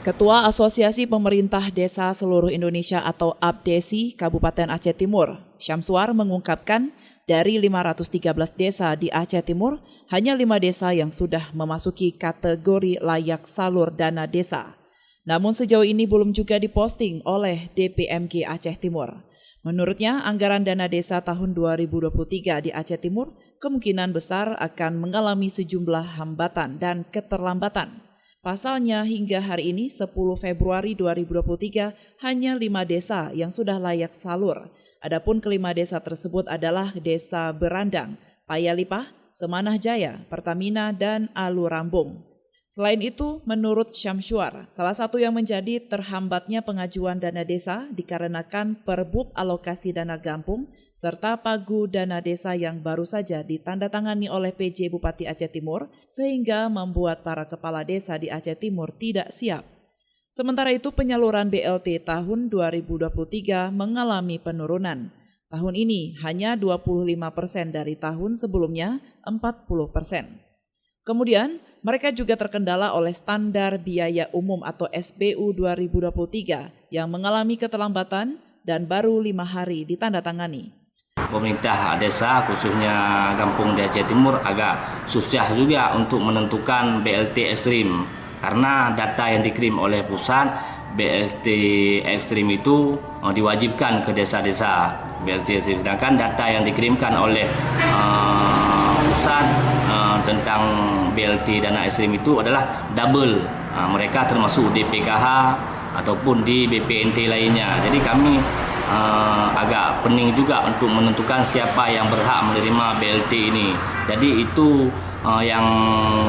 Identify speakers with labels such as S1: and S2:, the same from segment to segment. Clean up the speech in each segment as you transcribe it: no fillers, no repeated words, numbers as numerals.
S1: Ketua Asosiasi Pemerintah Desa Seluruh Indonesia atau APDESI Kabupaten Aceh Timur, Syamsuar mengungkapkan dari 513 desa di Aceh Timur, hanya 5 desa yang sudah memasuki kategori layak salur dana desa. Namun sejauh ini belum juga diposting oleh DPMG Aceh Timur. Menurutnya, anggaran dana desa tahun 2023 di Aceh Timur kemungkinan besar akan mengalami sejumlah hambatan dan keterlambatan. Pasalnya hingga hari ini 10 Februari 2023 hanya 5 desa yang sudah layak salur. Adapun kelima desa tersebut adalah Desa Berandang, Payalipah, Semanah Jaya, Pertamina, dan Alu Rambung. Selain itu, menurut Syamsuar, salah satu yang menjadi terhambatnya pengajuan dana desa dikarenakan Perbub Alokasi Dana Gampung serta Pagu Dana Desa yang baru saja ditandatangani oleh PJ Bupati Aceh Timur sehingga membuat para kepala desa di Aceh Timur tidak siap. Sementara itu penyaluran BLT tahun 2023 mengalami penurunan. Tahun ini hanya 25% dari tahun sebelumnya 40%. Kemudian, mereka juga terkendala oleh standar biaya umum atau SBU 2023 yang mengalami keterlambatan dan baru 5 hari ditandatangani.
S2: Pemerintah desa khususnya kampung di Aceh Timur agak susah juga untuk menentukan BLT ekstrim karena data yang dikirim oleh pusat BLT ekstrim itu diwajibkan ke desa-desa BLT ekstrim, sedangkan data yang dikirimkan oleh pusat tentang BLT dana ekstrim itu adalah double, mereka termasuk di PKH ataupun di BPNT lainnya. Jadi kami agak pening juga untuk menentukan siapa yang berhak menerima BLT ini. Jadi itu yang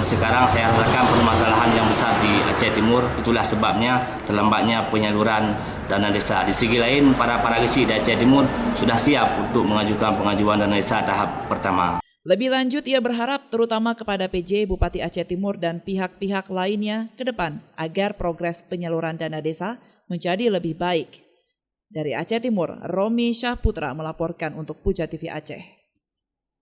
S2: sekarang saya rasakan permasalahan yang besar di Aceh Timur. Itulah sebabnya terlambatnya penyaluran dana desa. Di segi lain, para gesi di Aceh Timur sudah siap untuk mengajukan pengajuan dana desa tahap pertama.
S1: Lebih lanjut, ia berharap terutama kepada PJ Bupati Aceh Timur dan pihak-pihak lainnya ke depan agar progres penyaluran dana desa menjadi lebih baik. Dari Aceh Timur, Romi Syahputra melaporkan untuk Puja TV Aceh.